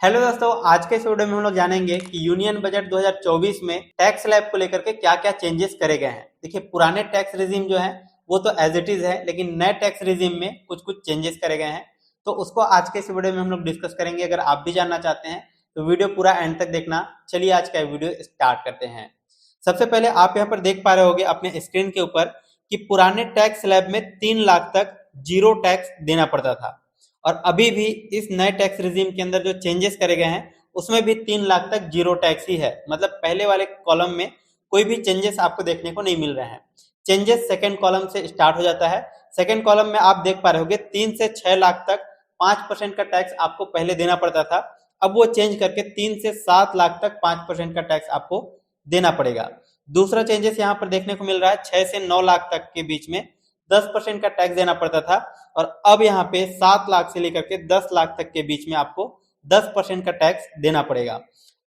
Hello दोस्तों, आज के इस वीडियो में हम लोग जानेंगे कि यूनियन बजट 2024 में टैक्स स्लैब को लेकर के क्या क्या चेंजेस करे गए हैं। देखिए, पुराने टैक्स रिजीम जो है वो तो एज इट इज है, लेकिन नए टैक्स रिजीम में कुछ कुछ चेंजेस करे गए हैं। तो उसको आज के इस वीडियो में हम लोग डिस्कस करेंगे। अगर आप भी जानना चाहते हैं तो वीडियो पूरा एंड तक देखना। चलिए आज का वीडियो स्टार्ट करते हैं। सबसे पहले आप यहाँ पर देख पा रहे होंगे अपने स्क्रीन के ऊपर कि पुराने टैक्स स्लैब में 3 लाख तक जीरो टैक्स देना पड़ता था, और अभी भी इस नए टैक्स रिजीम के अंदर जो चेंजेस करे गए हैं उसमें भी 3 लाख तक जीरो टैक्स ही है। मतलब पहले वाले कॉलम में कोई भी चेंजेस आपको देखने को नहीं मिल रहे हैं। चेंजेस सेकंड कॉलम से स्टार्ट हो जाता है। सेकंड कॉलम में आप देख पा रहे होंगे 3 से 6 लाख तक 5% का टैक्स आपको पहले देना पड़ता था। अब वो चेंज करके 3 से 7 लाख तक 5% का टैक्स आपको देना पड़ेगा। दूसरा चेंजेस यहाँ पर देखने को मिल रहा है, 6 से 9 लाख तक के बीच में 10% का टैक्स देना पड़ता था, और अब यहाँ पे 7 लाख से लेकर के 10 लाख तक के बीच में आपको 10% का टैक्स देना पड़ेगा।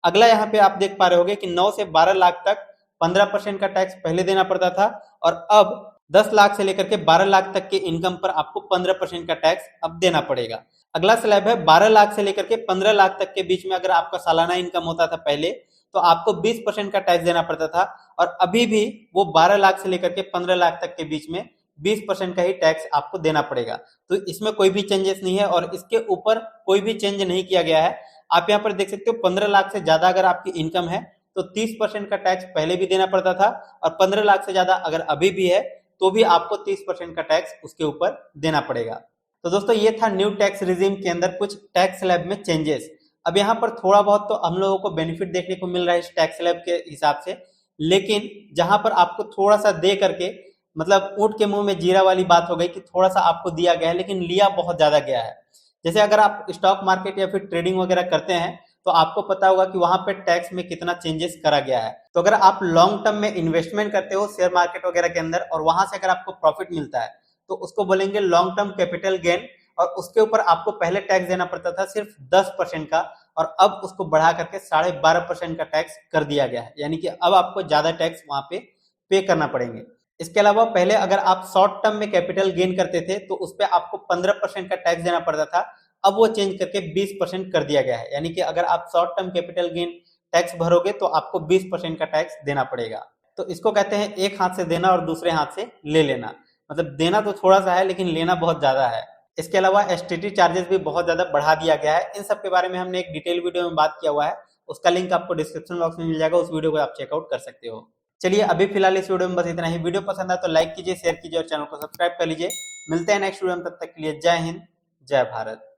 अगला यहाँ पे आप देख पा रहे होंगे कि 9 से 12 लाख तक 15% का टैक्स पहले देना पड़ता था, और अब 10 लाख से लेकर के 12 लाख तक के इनकम पर आपको 15% का टैक्स अब देना पड़ेगा। अगला स्लैब है 12 लाख से लेकर के 15 लाख तक के बीच में अगर आपका सालाना इनकम होता था पहले, तो आपको 20% का टैक्स देना पड़ता था, और अभी भी वो 12 लाख से लेकर के 15 लाख तक के बीच में 20% का ही टैक्स आपको देना पड़ेगा। तो इसमें कोई भी चेंजेस नहीं है, और इसके ऊपर कोई भी चेंज नहीं किया गया है। आप यहाँ पर देख सकते हो 15 लाख से ज्यादा अगर आपकी इनकम है तो 30% का टैक्स पहले भी देना पड़ता था, और 15 लाख से ज्यादा अगर अभी भी है तो भी आपको 30% का टैक्स उसके ऊपर देना पड़ेगा। तो दोस्तों, ये था न्यू टैक्स रिजीम के अंदर कुछ टैक्स स्लैब में चेंजेस। अब यहाँ पर थोड़ा बहुत तो हम लोगों को बेनिफिट देखने को मिल रहा है इस टैक्स स्लैब के हिसाब से, लेकिन जहां पर आपको थोड़ा सा दे करके, मतलब ऊंट के मुंह में जीरा वाली बात हो गई कि थोड़ा सा आपको दिया गया है लेकिन लिया बहुत ज्यादा गया है। जैसे अगर आप स्टॉक मार्केट या फिर ट्रेडिंग वगैरह करते हैं तो आपको पता होगा कि वहां पे टैक्स में कितना चेंजेस करा गया है। तो अगर आप लॉन्ग टर्म में इन्वेस्टमेंट करते हो शेयर मार्केट वगैरह के अंदर, और वहां से अगर आपको प्रॉफिट मिलता है तो उसको बोलेंगे लॉन्ग टर्म कैपिटल गेन, और उसके ऊपर आपको पहले टैक्स देना पड़ता था सिर्फ 10% का, और अब उसको बढ़ा करके 12.5% का टैक्स कर दिया गया है। यानी कि अब आपको ज्यादा टैक्स वहां पे करना पड़ेंगे। इसके अलावा पहले अगर आप शॉर्ट टर्म में कैपिटल गेन करते थे तो उस पर आपको 15% का टैक्स देना पड़ता था, अब वो चेंज करके 20% कर दिया गया है। यानी कि अगर आप short term capital gain tax भरोगे तो आपको 20% का टैक्स देना पड़ेगा। तो इसको कहते हैं एक हाथ से देना और दूसरे हाथ से ले लेना। मतलब देना तो थोड़ा सा है लेकिन लेना बहुत ज्यादा है। इसके अलावा एसटीटी चार्जेस भी बहुत ज्यादा बढ़ा दिया गया है। इन सब के बारे में हमने एक डिटेल वीडियो में बात किया हुआ है, उसका लिंक आपको डिस्क्रिप्शन बॉक्स में मिल जाएगा, उस वीडियो को आप चेकआउट कर सकते हो। चलिए अभी फिलहाल इस वीडियो में बस इतना ही। वीडियो पसंद आए तो लाइक कीजिए, शेयर कीजिए और चैनल को सब्सक्राइब कर लीजिए। मिलते हैं नेक्स्ट वीडियो में, तब तक के लिए जय हिंद, जय भारत।